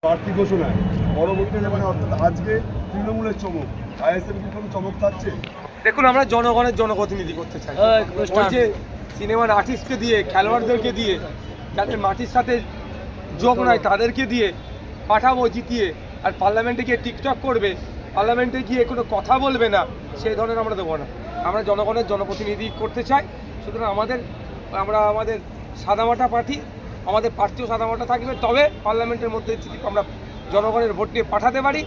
প্রার্থী ঘোষণায় পরবর্তীতে মানে অর্থাৎ আজকে তৃণমূলের চমক, আইএসএফ কি কোনো চমক থাকছে? দেখুন, আমরা জনগণের জনপ্রতিনিধি করতে চাই। ওই যে সিনেমার আর্টিস্টকে দিয়ে, খেলোয়াড়দেরকে দিয়ে, যাদের মাটির সাথে যোগ নয় তাদেরকে দিয়ে পাঠাবো জিতিয়ে, আর পার্লামেন্টে গিয়ে টিকটক করবে, পার্লামেন্টে গিয়ে কোনো কথা বলবে না, সেই ধরনের আমরা দেবো না। আমরা জনগণের জনপ্রতিনিধি করতে চাই। সুতরাং আমাদের সাদামাটা প্রার্থী, আমাদের প্রার্থীও সাদামাটা থাকবে। তবে পার্লামেন্টের মধ্যে যদি আমরা জনগণের ভোট নিয়ে পাঠাতে পারি,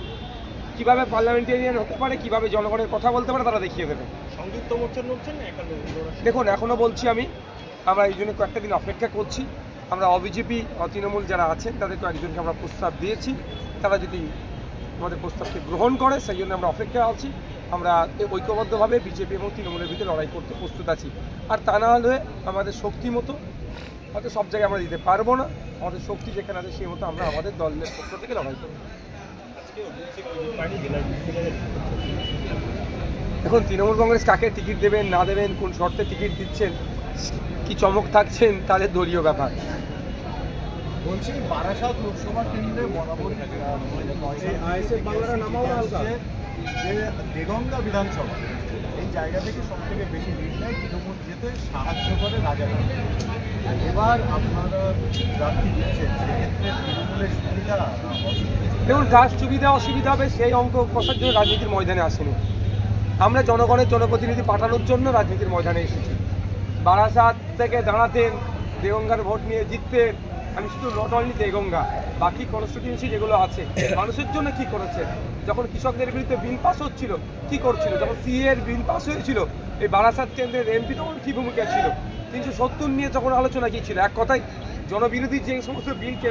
কীভাবে পার্লামেন্টেরিয়ান হতে পারে, কীভাবে জনগণের কথা বলতে পারে, তারা দেখিয়ে দেবে। সংযুক্ত মোর্চা লড়ছেন না? দেখুন, এখনও বলছি আমরা এই জন্য কয়েকটা দিন অপেক্ষা করছি। আমরা অবিজেপি তৃণমূল যারা আছেন তাদের কয়েকজনকে আমরা প্রস্তাব দিয়েছি, তারা যদি আমাদের প্রস্তাবকে গ্রহণ করে সেই জন্য আমরা অপেক্ষা আছি। আমরা ঐক্যবদ্ধভাবে বিজেপি এবং তৃণমূলের ভিতরে লড়াই করতে প্রস্তুত আছি। আর তা না হলে আমাদের শক্তি মতো হয়তো সব জায়গায় আমরা দিতে পারবো না, আমাদের শক্তি যেখানে আছে সেই মতো আমরা আমাদের দলের পক্ষ থেকে লড়াই করব। এখন তৃণমূল কংগ্রেস কাকে টিকিট দেবেন না দেবেন, কোন শর্তে টিকিট দিচ্ছেন, কি চমক থাকছেন, তাদের দলীয় ব্যাপার। বলছি বারাসাত লোকসভা কেন্দ্রে বরাবর যে দেগঙ্গা বিধানসভা, এই জায়গা থেকে সব থেকে বেশি লিড নেয় তৃণমূল যেতে সাহায্য করে রাজাঘাট। এবার আপনারা প্রার্থী দিচ্ছেন, সেক্ষেত্রে তৃণমূলের সুবিধা? দেখুন, কার সুবিধা অসুবিধা হবে সেই অঙ্ক কষার জন্য রাজনীতির ময়দানে আসেনি। আমরা জনগণের জনপ্রতিনিধি পাঠানোর জন্য রাজনীতির ময়দানে এসেছি। বারাসাত থেকে দাঁড়াতেন, দেগঙ্গার ভোট নিয়ে জিততেন। আমি শুধু নট অনলি দেগঙ্গা, বাকি কনস্টিটিউয়েন্সি যেগুলো আছে মানুষের জন্য কি করেছে। যখন কৃষকদের বিরুদ্ধে বিল পাস হচ্ছিল কি করছিল, যখন সিএ এর বিল পাস হয়েছিল এই বারাসাত কেন্দ্রের এমপি তখন কী ভূমিকা ছিল, 370 নিয়ে তখন আলোচনা কী ছিল। এক কথায় জনবিরোধী যে সমস্ত বিলকে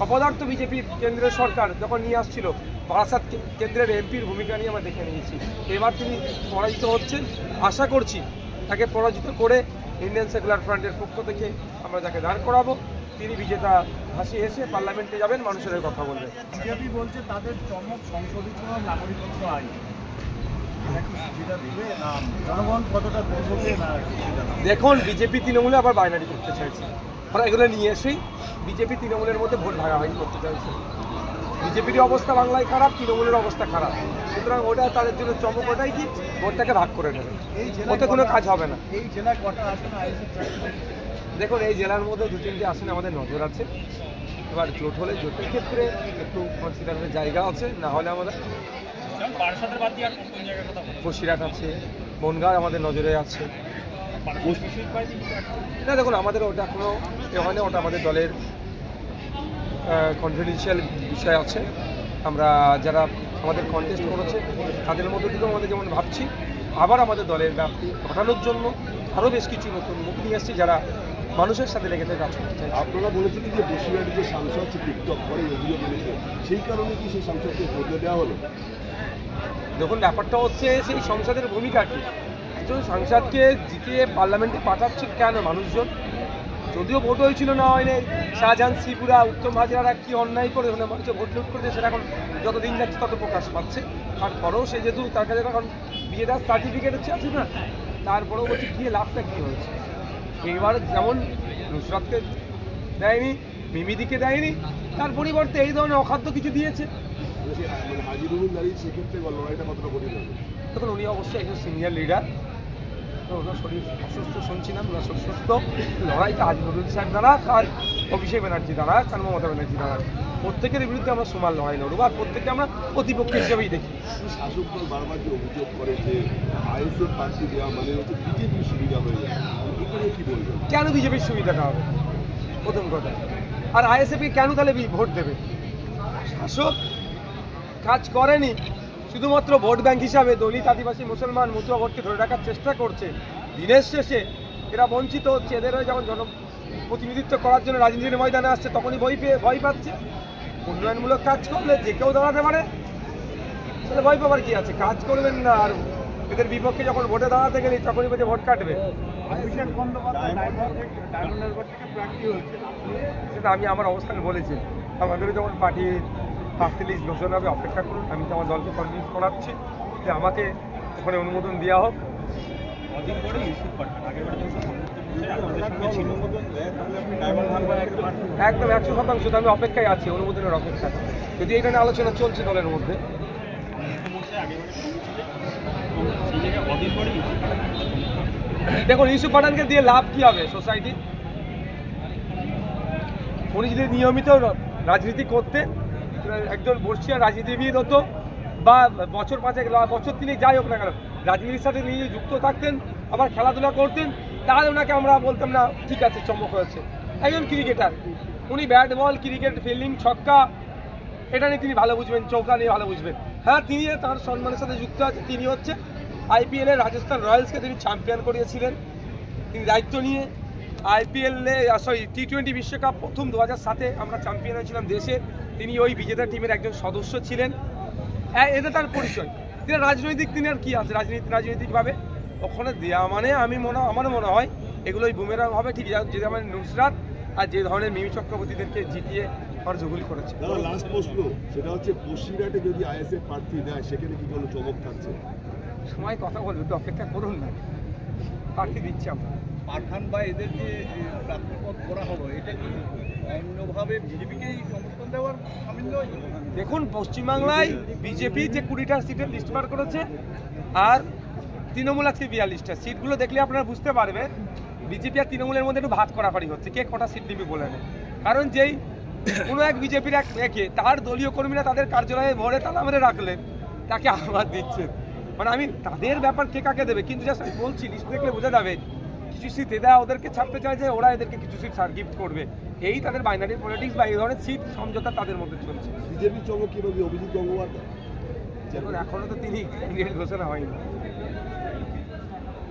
অপদার্থ বিজেপির কেন্দ্রের সরকার যখন নিয়ে আসছিল, বারাসাত কেন্দ্রের এমপির ভূমিকা নিয়ে আমরা দেখে নিয়েছি। এবার তিনি পরাজিত হচ্ছেন, আশা করছি তাকে পরাজিত করে ইন্ডিয়ান সেকুলার ফ্রন্টের পক্ষ থেকে আমরা যাকে দাঁড় করাবো তিনি বিজেতা হাসি হেসে পার্লামেন্টে যাবেন, মানুষের কথা বলবেন। বিজেপি বলছে তাদের চমক সংশোধিত নাগরিকত্ব আইন, জনগণ কতটা করবে না? দেখুন, বিজেপি তৃণমূলে আবার বাইনারি করতে চাইছে। ওরা এগুলো নিয়ে এসেই বিজেপি তৃণমূলের মধ্যে ভোট ভাগাভাগি করতে চাইছে। বিজেপির অবস্থা বাংলায় খারাপ, তৃণমূলের অবস্থা খারাপ, সুতরাং ওটা তাদের জন্য চমক ওটাই কি ভোটটাকে ভাগ করে নেবে, ওতে কোনো কাজ হবে না। এই জেলায় কটা আসন? দেখুন, এই জেলার মধ্যে 2-3টে আসনে আমাদের নজর আছে। এবার জোট হলে জোটের ক্ষেত্রে একটু কনসিডারের জায়গা আছে, না হলে আমাদের বসিরহাট আছে, বনগাঁ আমাদের নজরে আছে। না দেখুন, আমাদের ওটা কোনো হয় না, ওটা আমাদের দলের কনফিডেন্সিয়াল বিষয় আছে। আমরা যারা আমাদের কন্টেস্ট করেছে তাদের মধ্যে থেকেও আমাদের যেমন ভাবছি আবার আমাদের দলের ব্যাপ্তি ঘটানোর জন্য আরও বেশ কিছু নতুন মুখ নিয়ে আসছি যারা মানুষের সাথে লেগে কাজ করতে চাই। আপনারা বলেছিলেন যে বসিরহাটের যে সাংসদ টিকটক করে অভিযোগ এনেছে, সেই কারণে কি সেই সাংসদকে বদলে দেওয়া হলো? দেখুন, ব্যাপারটা হচ্ছে সেই সংসদের ভূমিকা কী। একজন সাংসদকে জিতিয়ে পার্লামেন্টে পাঠাচ্ছে কেন মানুষজন? যদিও ভোট হয়েছিল না হয়নি, শাহজাহান শ্রীপুরা উত্তম হাজরারা কী অন্যায় করে ওখানে মানুষের ভোট লুট করেছে সেটা এখন যতদিন যাচ্ছে তত প্রকাশ পাচ্ছে। তারপরেও সে যেহেতু তার কাছে এখন বিয়ে দেওয়ার সার্টিফিকেট হচ্ছে আছে না, তারপরেও বলছি গিয়ে লাভটা কী হয়েছে। এবার যেমন নুসরাতকে দেয়নি, মিমিদিকে দেয়নি, তার পরিবর্তে এই ধরনের অখাদ্য কিছু দিয়েছে। দেখুন, উনি অবশ্যই একজন সিনিয়র লিডার, তো ওনার শরীর অসুস্থ শুনছিলাম, ওনার শরীর সুস্থ। লড়াইটা হাজিরুল সাহেব দ্বারা আর অভিষেক ব্যানার্জি দ্বারা আর মমতা ব্যানার্জি দ্বারা প্রত্যেকের বিরুদ্ধে আমরা সমান লড়াই লড়বো, আর প্রত্যেককে আমরা প্রতিপক্ষ হিসেবেই দেখি। শাসক দল বারবার যে অভিযোগ করে যে আইএসএফ প্রার্থী দেওয়া মানে হচ্ছে বিজেপির সুবিধা হয়ে যায়, এখানে কি বলবেন? কেন বিজেপির সুবিধাটা হবে প্রথম কথা, আর আইএসএফকে কেন তাহলে ভোট দেবে? শাসক কাজ করেনি, শুধুমাত্র ভোট ব্যাংক হিসাবে দলিত, আদিবাসী, মুসলমান, মতুয়া ভোটকে ধরে রাখার চেষ্টা করছে। দিনের শেষে এরা বঞ্চিত হচ্ছে, এদের যখন জনপ্রতিনিধিত্ব করার জন্য রাজনীতির ময়দানে আসছে তখনই ভয় পাচ্ছে। উন্নয়নমূলক কাজ করলে যে কেউ দাঁড়াতে পারে, তাহলে ভয় পাবার কি আছে? কাজ করবেন না, আর এদের বিপক্ষে যখন ভোটে দাঁড়াতে গেলে তখনই বলছে ভোট কাটবে। সেটা আমি আমার অবস্থানে বলেছি, আমাদেরও যখন পার্টির প্রার্থী লিস্ট ঘোষণা হবে অপেক্ষা করুন। আমি তো আমার দলকে কনভিন্স করাচ্ছি যে আমাকে ওখানে অনুমোদন দেওয়া হোক। একদম 100%। আমি অপেক্ষায় আছি, অনুমোদনের অপেক্ষায়, যদি এটা নিয়ে আলোচনা চলছে দলের মধ্যে। দেখুন, ইউসুফ পাঠানকে দিয়ে লাভ কি হবে সোসাইটি? উনি যদি নিয়মিত রাজনীতি করতে, একজন বর্ষিয়ান রাজনীতিবিদ হতো, বা বছর 5 বছর 3 যাই হোক না কেন রাজনীতির সাথে নিয়ে যুক্ত থাকতেন, আবার খেলাধুলা করতেন, তাহলে ওনাকে আমরা বলতাম না ঠিক আছে চমক হয়েছে। একজন ক্রিকেটার, উনি ব্যাট বল, ক্রিকেট, ফিল্ডিং, ছক্কা, এটা নিয়ে তিনি ভালো বুঝবেন, চৌকা নিয়ে ভালো বুঝবেন। হ্যাঁ, তিনি তার সম্মানের সাথে যুক্ত আছে। তিনি হচ্ছে IPL-এ রাজস্থান রয়্যালসকে তিনি চ্যাম্পিয়ন করিয়েছিলেন। তিনি দায়িত্ব নিয়ে IPL-এ T20 বিশ্বকাপ প্রথম 2007-এ আমরা চ্যাম্পিয়ন হয়েছিলাম দেশে, তিনি ওই বিজেতা টিমের একজন সদস্য ছিলেন। এটা তার পরিচয়। তিনি রাজনৈতিক, তিনি আর কি আছে রাজনৈতিকভাবে ওখানে দেওয়া মানে আমার মনে হয় এগুলোই বুমেরাং হবে। ঠিক যে আমার নুসরাত আর যে ধরনের মিমি চক্রবর্তীদেরকে জিতিয়ে জগুলি করেছে। লাস্ট প্রশ্ন, সেটা হচ্ছে বসিরহাটে যদি ISF প্রার্থী দেয় সেখানে কি কোনো চমক থাকছে? সময় কথা বলবে, একটু অপেক্ষা করুন না, প্রার্থী দিচ্ছি আমরা। পাঠান বা এদের যে প্রার্থীপদ করা হলো, এটা কি অন্যভাবে বিজেপিকেই সমর্থন দেওয়ার সামিল নয়? দেখুন, পশ্চিমবাংলায় বিজেপি যে 20টা সিটের লিস্ট বার করেছে, আর তৃণমূল আজকে 42টা। সিটগুলো দেখলে আপনারা বুঝতে পারবেন বিজেপি আর তৃণমূলের মধ্যে একটু ভাত করাকারি হচ্ছে, কে কটা সিট দিবি বলে নেয়। কারণ যেই কোনো এক বিজেপির এক একে তার দলীয় কর্মীরা তাদের কার্যালয়ে ভরে তালা মেরে রাখলেন, তাকে আহ্বান দিচ্ছেন। মানে আমি তাদের ব্যাপার কে কাকে দেবে, কিন্তু জাস্ট আমি বলছি লিস্ট দেখলে বোঝা যাবে কিছু সিট এরা ওদেরকে ছাড়তে চায় যে ওরা এদেরকে কিছু সিট গিফট করবে। এই তাদের বাইনারি পলিটিক্স বা এই ধরনের সিট সমঝোতা তাদের মধ্যে চলছে। বিজেপি চমক কি রবি অভিজিৎ গঙ্গোপাধ্যায়? এখনো তো তিনি ক্যান্ডিডেট ঘোষণা হয়নি।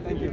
Thank you.